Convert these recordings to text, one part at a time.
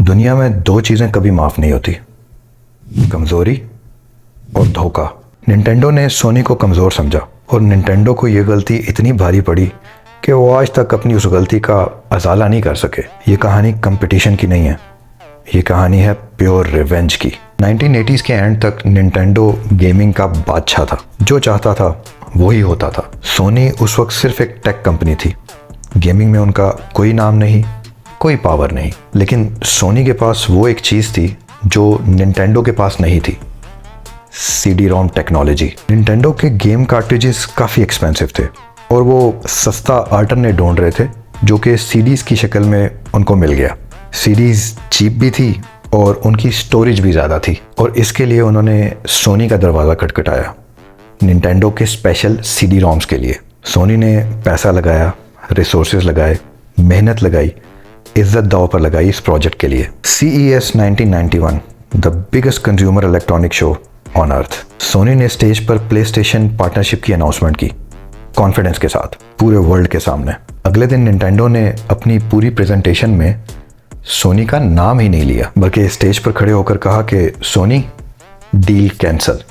दुनिया में दो चीज़ें कभी माफ़ नहीं होती, कमज़ोरी और धोखा। निंटेंडो ने सोनी को कमज़ोर समझा और निंटेंडो को यह गलती इतनी भारी पड़ी कि वो आज तक अपनी उस गलती का अजाला नहीं कर सके। ये कहानी कंपटीशन की नहीं है, ये कहानी है प्योर रिवेंज की। 1980s के एंड तक निंटेंडो गेमिंग का बादशाह था, जो चाहता था वही होता था। सोनी उस वक्त सिर्फ एक टेक कंपनी थी, गेमिंग में उनका कोई नाम नहीं, कोई पावर नहीं। लेकिन सोनी के पास वो एक चीज़ थी जो निंटेंडो के पास नहीं थी, CD-ROM टेक्नोलॉजी। निंटेंडो के गेम कार्ट्रिजेस काफ़ी एक्सपेंसिव थे और वो सस्ता अल्टरनेट ढूंढ रहे थे जो कि CDs की शक्ल में उनको मिल गया। CDs चीप भी थी और उनकी स्टोरेज भी ज़्यादा थी और इसके लिए उन्होंने सोनी का दरवाज़ा खटखटाया निंटेंडो के स्पेशल CD-ROMs के लिए। सोनी ने पैसा लगाया, रिसोर्सेज लगाए, मेहनत लगाई, इज्जत दांव पर लगाई इस प्रोजेक्ट के लिए। CES 1991, the biggest consumer electronic show on earth. Sony ने स्टेज पर प्लेस्टेशन पार्टनरशिप की अनाउंसमेंट की, कॉन्फिडेंस के साथ, पूरे वर्ल्ड के सामने। अगले दिन निंटेंडो ने अपनी पूरी प्रेजेंटेशन में सोनी का नाम ही नहीं लिया, बल्कि स्टेज पर खड़े होकर कहा कि सोनी, डील कैंसल,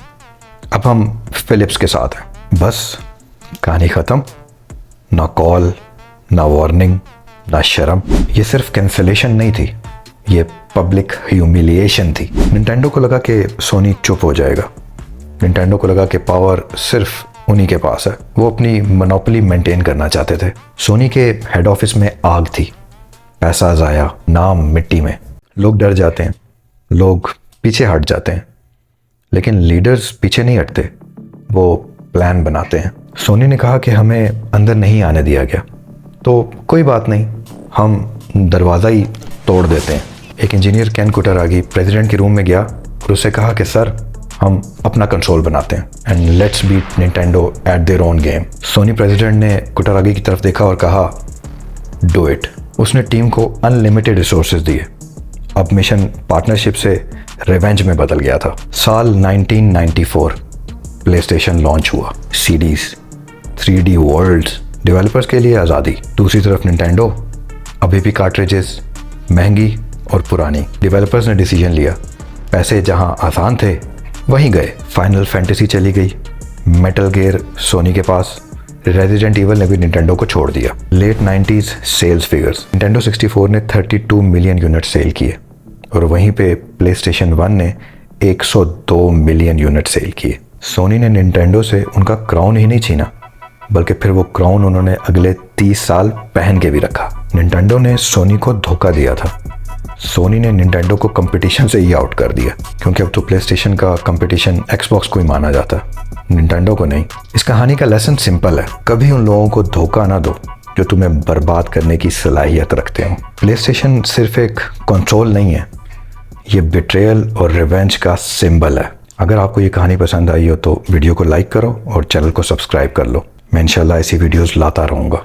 अब हम फिलिप्स के साथ हैं। बस कहानी ख़त्म। ना कॉल, ना वार्निंग, ना शर्म। ये सिर्फ कैंसलेशन नहीं थी, ये पब्लिक ह्यूमिलिएशन थी। निंटेंडो को लगा कि सोनी चुप हो जाएगा। निंटेंडो को लगा कि पावर सिर्फ उन्हीं के पास है। वो अपनी मोनोपोली मेंटेन करना चाहते थे। सोनी के हेड ऑफिस में आग थी, पैसा ज़ाया, नाम मिट्टी में। लोग डर जाते हैं, लोग पीछे हट जाते हैं, लेकिन लीडर्स पीछे नहीं हटते, वो प्लान बनाते हैं। सोनी ने कहा कि हमें अंदर नहीं आने दिया गया, तो कोई बात नहीं, हम दरवाज़ा ही तोड़ देते हैं। एक इंजीनियर केन कुटारागी प्रेसिडेंट के रूम में गया और उससे कहा कि सर, हम अपना कंसोल बनाते हैं and let's beat Nintendo at their own game. Sony president ने कुटारागी की तरफ देखा और कहा डू इट। उसने टीम को अनलिमिटेड रिसोर्सेज दिए। अब मिशन पार्टनरशिप से रिवेंज में बदल गया था। साल 1994 प्लेस्टेशन लॉन्च हुआ। CDs, 3D वर्ल्ड्स, डेवलपर्स के लिए आज़ादी। दूसरी तरफ निंटेंडो, अभी भी कार्ट्रिजेस, महंगी और पुरानी। डेवलपर्स ने डिसीजन लिया, पैसे जहां आसान थे वहीं गए। फाइनल फैंटेसी चली गई, मेटल गियर सोनी के पास, रेजिडेंट ईवल ने भी निंटेंडो को छोड़ दिया। Late 90s sales figures, Nintendo 64 ने 32 मिलियन यूनिट सेल किए और वहीं पे प्लेस्टेशन 1 ने 102 मिलियन यूनिट सेल किए। सोनी ने निंटेंडो से उनका क्राउन ही नहीं छीना, बल्कि फिर वो क्राउन उन्होंने अगले 30 साल पहन के भी रखा। निंटेंडो ने सोनी को धोखा दिया था। सोनी ने निंटेंडो को कंपटीशन से ही आउट कर दिया, क्योंकि अब तो प्लेस्टेशन का कंपटीशन एक्सबॉक्स को ही माना जाता, निंटेंडो को नहीं। इस कहानी का लेसन सिंपल है, कभी उन लोगों को धोखा ना दो जो तुम्हें बर्बाद करने की सलाहियत रखते हो। प्लेस्टेशन सिर्फ एक कंसोल नहीं है, ये बिट्रेयल और रिवेंज का सिंबल है। अगर आपको ये कहानी पसंद आई हो तो वीडियो को लाइक करो और चैनल को सब्सक्राइब कर लो। मैं इंशाल्लाह ऐसी वीडियोस लाता रहूँगा।